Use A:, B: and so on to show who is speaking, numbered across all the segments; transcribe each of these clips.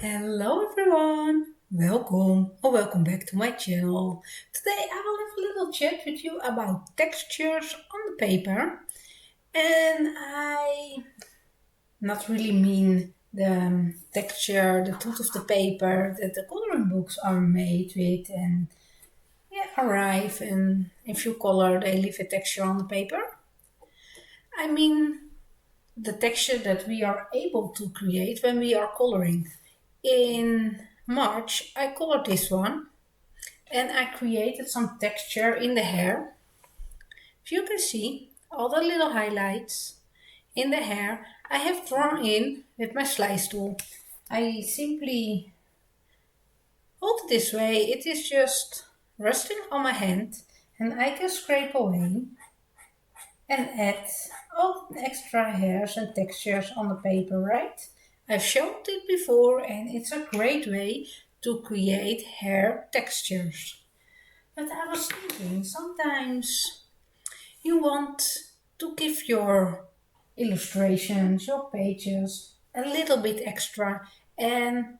A: Hello everyone, welcome back to my channel. Today I will have a little chat with you about textures on the paper, and I not really mean the texture, the tooth of the paper that the coloring books are made with and arrive, and if you color they leave a texture on the paper. I mean the texture that we are able to create when we are coloring. In March, I colored this one and I created some texture in the hair. If you can see all the little highlights in the hair, I have drawn in with my slice tool. I simply hold it this way, it is just resting on my hand and I can scrape away and add all the extra hairs and textures on the paper, right? I've shown it before and it's a great way to create hair textures. But I was thinking, sometimes you want to give your illustrations, your pages, a little bit extra, and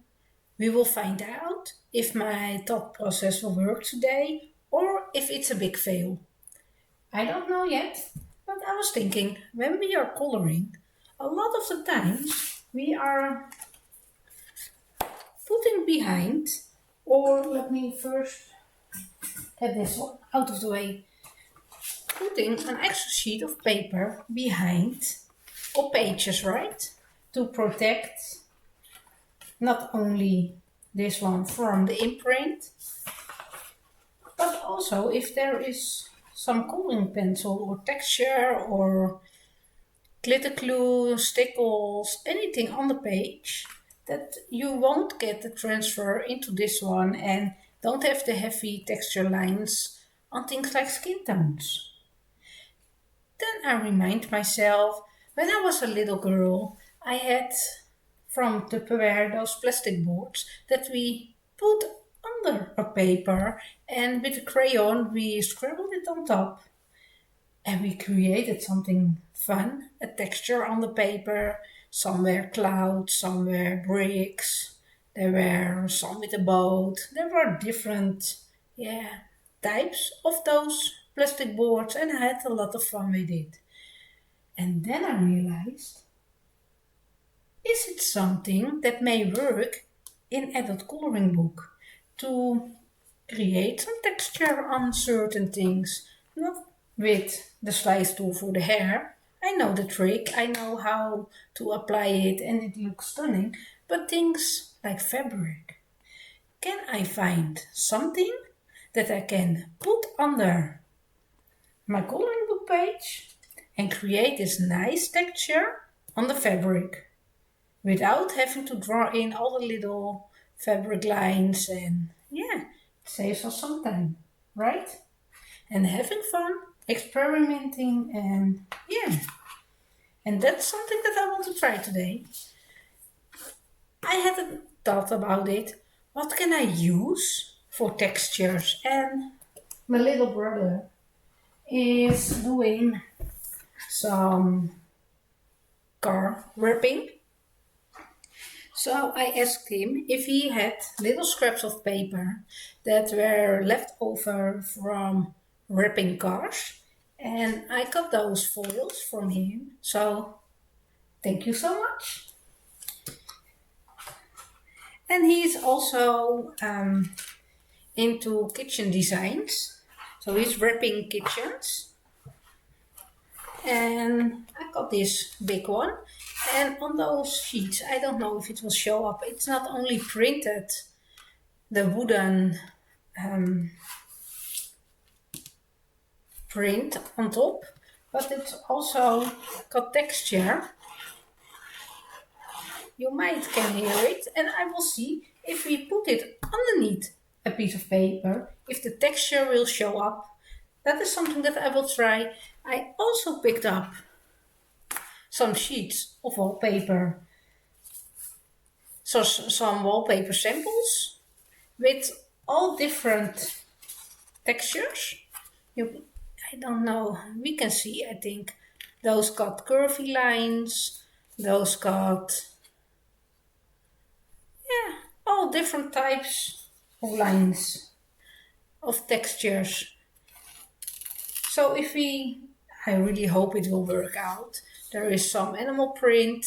A: we will find out if my thought process will work today or if it's a big fail. I don't know yet, but I was thinking, when we are coloring, a lot of the times we are putting behind, or let me first get this one out of the way, putting an extra sheet of paper behind or pages, right? To protect not only this one from the imprint, but also if there is some coloring pencil or texture or glitter glue, stickles, anything on the page that you won't get the transfer into this one and don't have the heavy texture lines on things like skin tones. Then I remind myself, when I was a little girl, I had from Tupperware those plastic boards that we put under a paper and with a crayon we scribbled it on top. And we created something fun, a texture on the paper. Some were clouds, some were bricks. There were some with a boat. There were different, types of those plastic boards, and I had a lot of fun with it. And then I realized, is it something that may work in adult coloring book to create some texture on certain things? Not with the slice tool for the hair. I know the trick, I know how to apply it and it looks stunning, but things like fabric. Can I find something that I can put under my coloring book page and create this nice texture on the fabric without having to draw in all the little fabric lines, and it saves us some time, right? And having fun, experimenting, and that's something that I want to try today. I hadn't thought about it. What can I use for textures? And my little brother is doing some car wrapping. So I asked him if he had little scraps of paper that were left over from wrapping cars, and I got those foils from him. So thank you so much. And he's also into kitchen designs. So he's wrapping kitchens. And I got this big one. And on those sheets, I don't know if it will show up. It's not only printed the wooden print on top, but it's also got texture. You might can hear it, and I will see if we put it underneath a piece of paper, if the texture will show up. That is something that I will try. I also picked up some sheets of wallpaper. So some wallpaper samples with all different textures. I don't know, we can see, I think, those got curvy lines, those got all different types of lines, of textures. So I really hope it will work out. There is some animal print,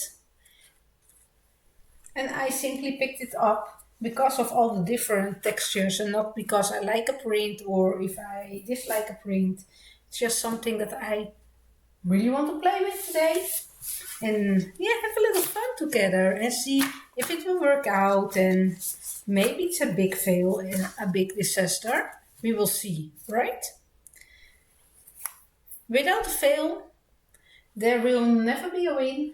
A: and I simply picked it up because of all the different textures and not because I like a print or if I dislike a print. It's just something that I really want to play with today. And yeah, have a little fun together and see if it will work out. And maybe it's a big fail and a big disaster. We will see, right? Without a fail, there will never be a win.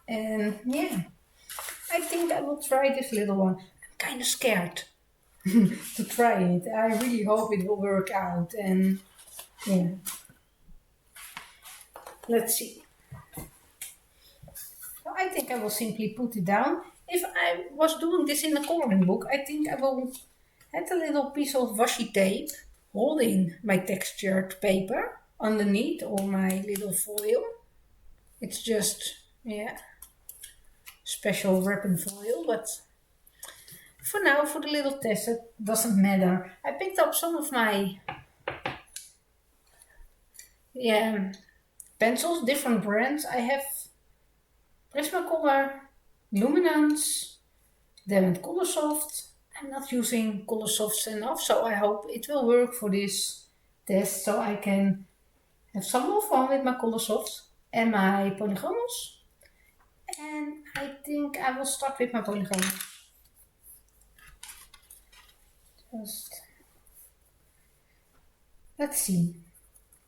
A: And yeah, I think I will try this little one. I'm kind of scared to try it. I really hope it will work out. And yeah, let's see. So I think I will simply put it down. If I was doing this in a coloring book, I think I will add a little piece of washi tape holding my textured paper underneath all my little foil. It's just, yeah, special wrapping foil, but for now, for the little test, it doesn't matter. I picked up some of my pencils, different brands. I have Prismacolor, Luminance, then Coloursoft. I'm not using Coloursoft enough, so I hope it will work for this test, so I can have some more fun with my Coloursoft and my Polygonals. And I think I will start with my Polygonals. Just let's see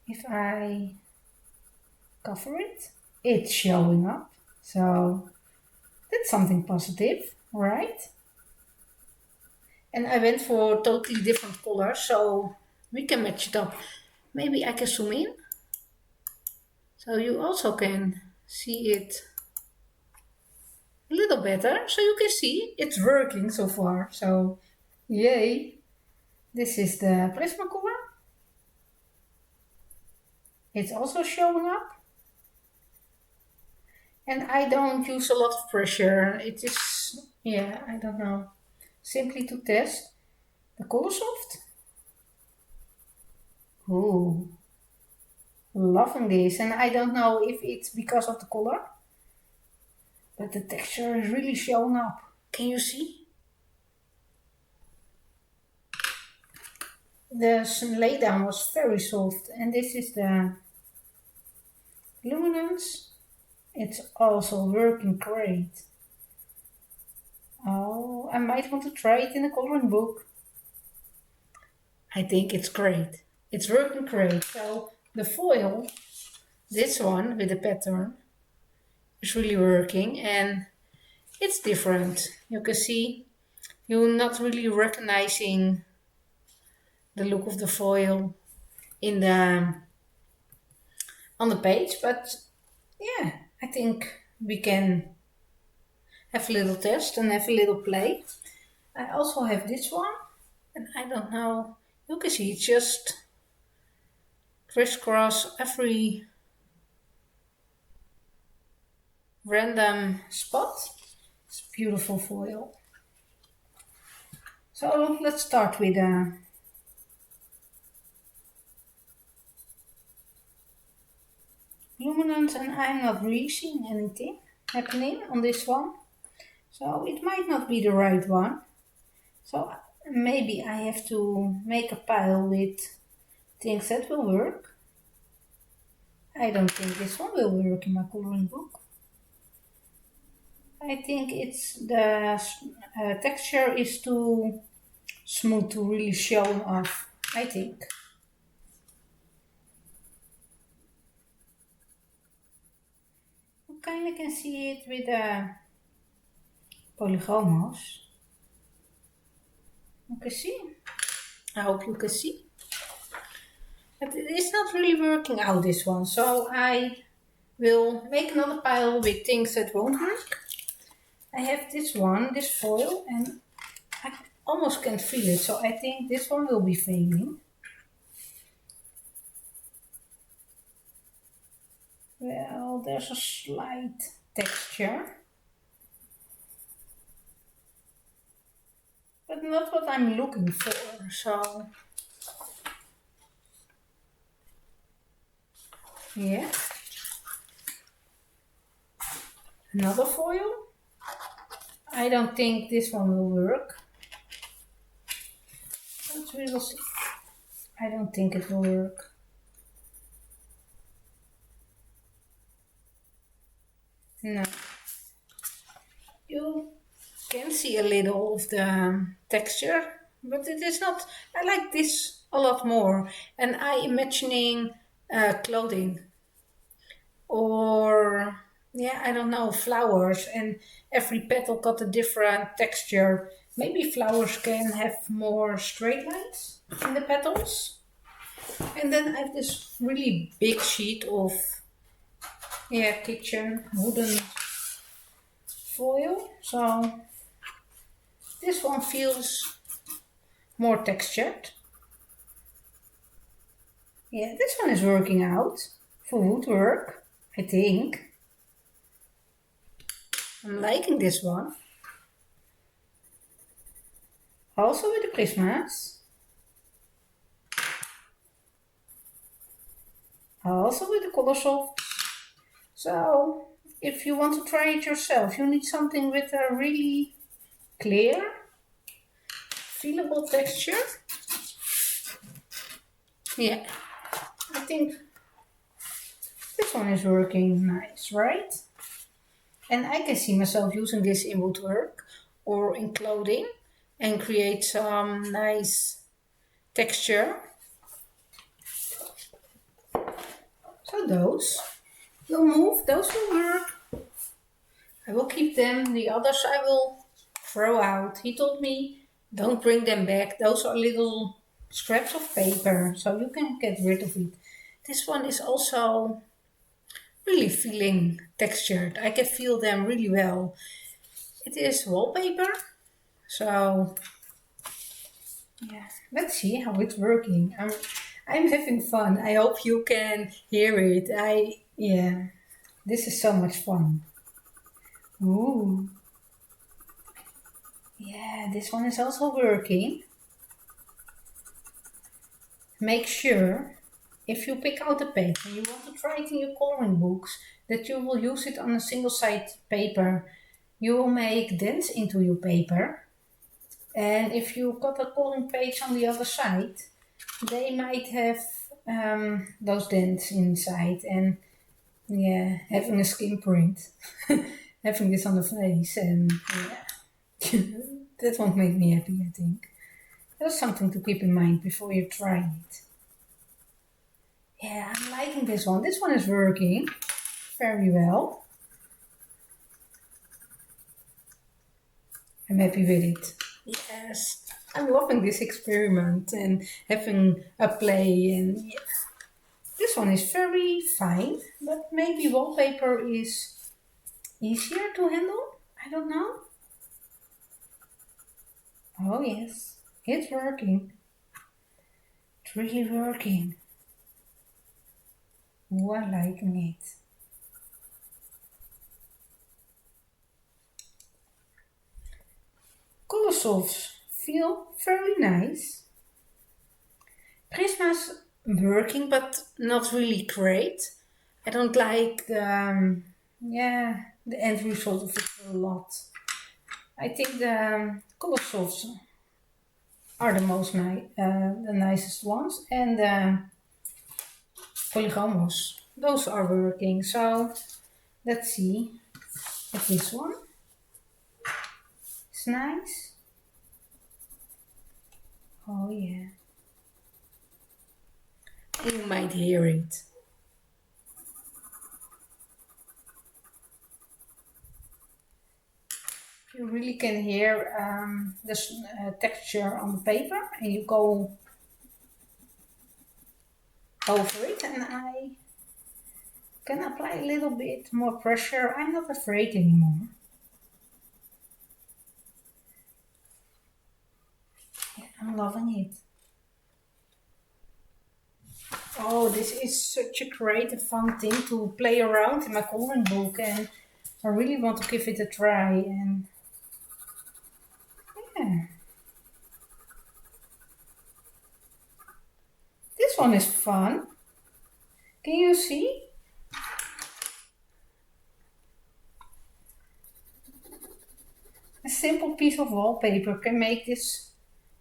A: if I cover it. It's showing up, so that's something positive, right? And I went for totally different colors, so we can match it up. Maybe I can zoom in, so you also can see it a little better. So you can see it's working so far, so yay! This is the Prismacolor. It's also showing up. And I don't use a lot of pressure. It is, yeah, I don't know. Simply to test the Coloursoft. Ooh, loving this. And I don't know if it's because of the color, but the texture is really showing up. Can you see? The laydown was very soft, and this is the Luminance. It's also working great. Oh, I might want to try it in a coloring book. I think it's great. It's working great. So the foil, this one with the pattern, is really working and it's different. You can see you're not really recognizing the look of the foil in the on the page, but yeah, I think we can have a little test and have a little play. I also have this one, and I don't know, you can see it's just crisscross every random spot. It's beautiful foil. So let's start with Luminance, and I'm not really seeing anything happening on this one. So it might not be the right one. So maybe I have to make a pile with things that will work. I don't think this one will work in my coloring book. I think it's the texture is too smooth to really show off, I think. You kind of can see it with the Polygonals. You can see. I hope you can see. But it is not really working out, this one. So I will make another pile with things that won't work. I have this one, this foil, and I almost can't feel it. So I think this one will be failing. Well, there's a slight texture. but not what I'm looking for, so yeah. Another foil. I don't think this one will work. But we will see. I don't think it will work. No. You can see a little of the texture, but it is not. I like this a lot more, and I imagining clothing or yeah, I don't know, flowers, and every petal got a different texture. Maybe flowers can have more straight lines in the petals. And then I have this really big sheet of yeah, kitchen wooden foil. So this one feels more textured. Yeah, this one is working out for woodwork, I think. I'm liking this one. Also with the Christmas. Also with the Colorsoft. So if you want to try it yourself, you need something with a really clear, feelable texture. Yeah, I think this one is working nice, right? And I can see myself using this in woodwork or in clothing and create some nice texture. So those will move, those will work. I will keep them, the others I will throw out. He told me don't bring them back, those are little scraps of paper, so you can get rid of it. This one is also really feeling textured. I can feel them really well. It is wallpaper, so yeah, let's see how it's working. I'm having fun. I hope you can hear it. Yeah, this is so much fun. Ooh. Yeah, this one is also working. Make sure if you pick out a paper and you want to try it in your coloring books that you will use it on a single side paper. You will make dents into your paper, and if you got a coloring page on the other side, they might have those dents inside, and yeah, having a skin print, having this on the face, and yeah, that won't make me happy, I think. That's something to keep in mind before you try it. Yeah, I'm liking this one. This one is working very well. I'm happy with it. Yes, I'm loving this experiment and having a play, and yeah. This one is very fine, but maybe wallpaper is easier to handle. I don't know. Oh yes, it's working. It's really working. Oh, I'm liking it. Colosofts feel very nice. Prisma's working, but not really great. I don't like the end result of it a lot. I think the Colosofts are the nicest ones, and the Polygamos, those are working. So let's see if this one is nice. Oh yeah. You might hear it. You really can hear the texture on the paper, and you go over it, and I can apply a little bit more pressure. I'm not afraid anymore. Yeah, I'm loving it. Oh, this is such a great and fun thing to play around in my coloring book, and I really want to give it a try. And yeah, This one is fun. Can you see? A simple piece of wallpaper can make this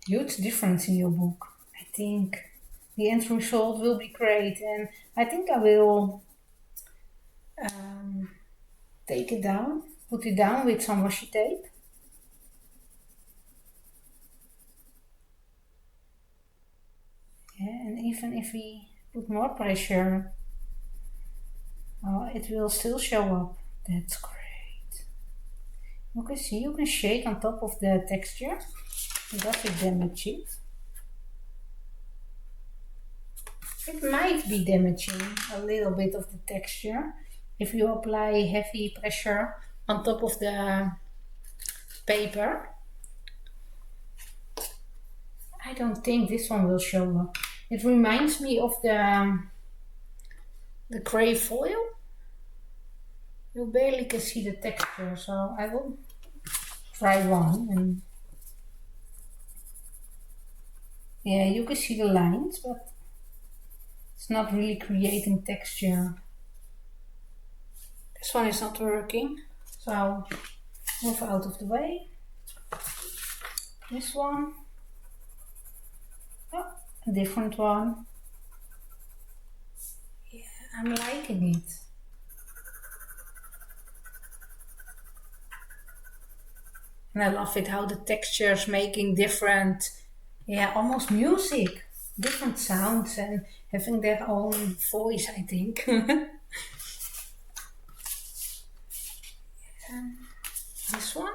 A: huge difference in your book. I think the end result will be great, and I think I will take it down, put it down with some washi tape. Yeah, and even if we put more pressure, it will still show up. That's great. You can see, you can shake on top of the texture. Does it damage it? It might be damaging a little bit of the texture if you apply heavy pressure on top of the paper. I don't think this one will show up. It reminds me of the gray foil. You barely can see the texture, so I will try one. And yeah, you can see the lines, but it's not really creating texture. This one is not working, so I'll move out of the way. This one. Oh, a different one. Yeah, I'm liking it. And I love it how the textures making different, yeah, almost music, different sounds and having their own voice, I think. This one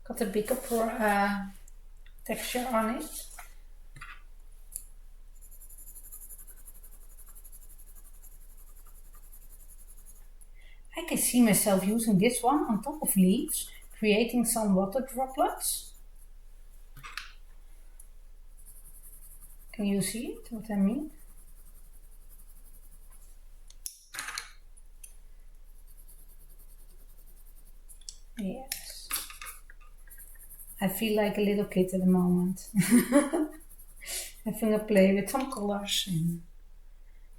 A: got a bigger texture on it. I can see myself using this one on top of leaves, creating some water droplets. Can you see it, what I mean? Yes. I feel like a little kid at the moment. Having a play with some colors and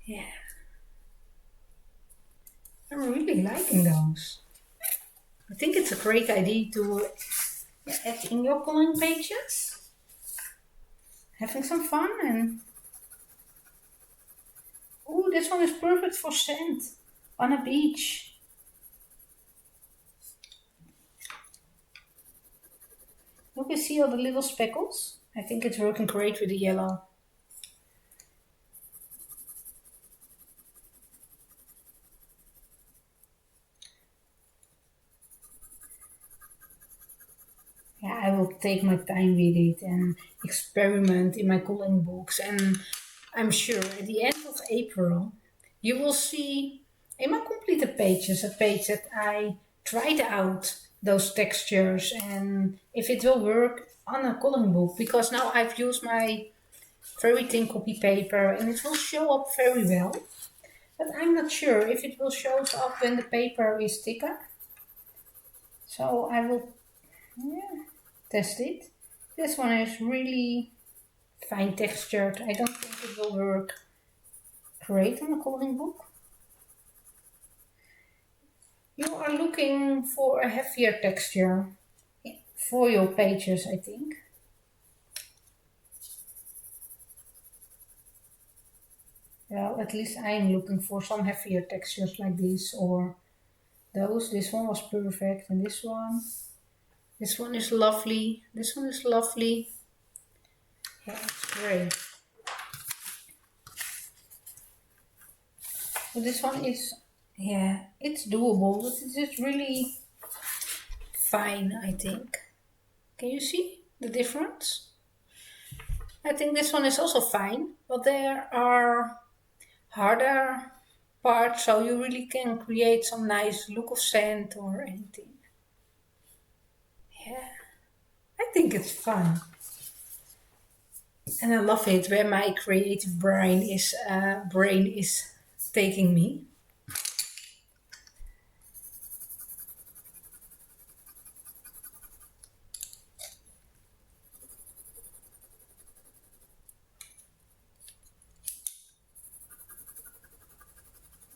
A: yeah. I'm really liking those. I think it's a great idea to add in your coloring pages. Having some fun and oh, this one is perfect for sand on a beach. You can see all the little speckles. I think it's working great with the yellow. Yeah, I will take my time with it and experiment in my coloring books, and I'm sure at the end of April you will see in my completed pages a page that I tried out those textures and if it will work on a coloring book, because now I've used my very thin copy paper and it will show up very well, but I'm not sure if it will show up when the paper is thicker. So I will test it. This one is really fine textured. I don't think it will work great on a coloring book. You are looking for a heavier texture for your pages, I think. Well, at least I am looking for some heavier textures like this or those. This one was perfect, and this one is lovely. This one is lovely. Yeah, it's great. So this one is, yeah, it's doable, but it is really fine, I think. Can you see the difference? I think this one is also fine, but there are harder parts, so you really can create some nice look of sand or anything. Yeah, I think it's fun. And I love it where my creative brain is taking me.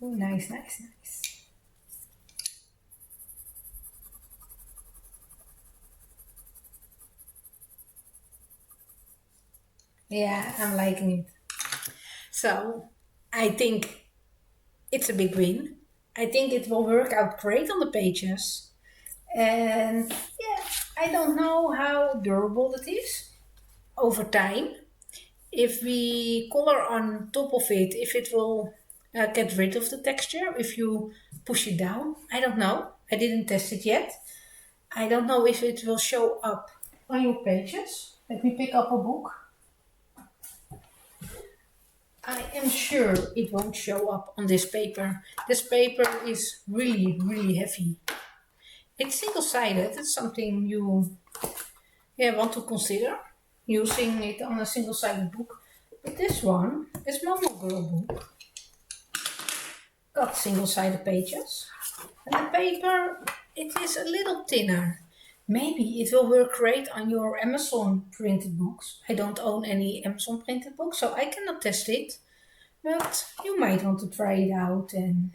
A: Oh, nice, nice, nice. Yeah, I'm liking it. So I think it's a big win. I think it will work out great on the pages. And yeah, I don't know how durable it is over time. If we color on top of it, if it will get rid of the texture, if you push it down, I don't know. I didn't test it yet. I don't know if it will show up on your pages. Let me pick up a book. I am sure it won't show up on this paper. This paper is really, really heavy. It's single-sided. It's something you want to consider using it on a single-sided book. But this one is Momo Girl book. Got single-sided pages. And the paper, it is a little thinner. Maybe it will work great on your Amazon printed books. I don't own any Amazon printed books, so I cannot test it. But you might want to try it out and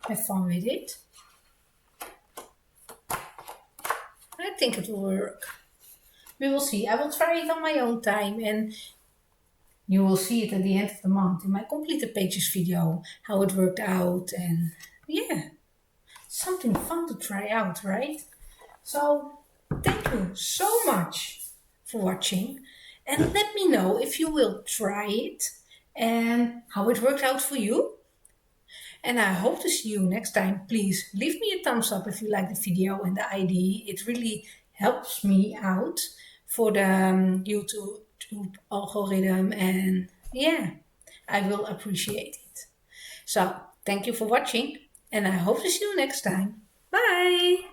A: have fun with it. I think it will work. We will see. I will try it on my own time and you will see it at the end of the month in my completed pages video, how it worked out and something fun to try out, right? So thank you so much for watching and let me know if you will try it and how it worked out for you. And I hope to see you next time. Please leave me a thumbs up if you like the video and the ID. It really helps me out for the YouTube algorithm and I will appreciate it. So thank you for watching and I hope to see you next time. Bye!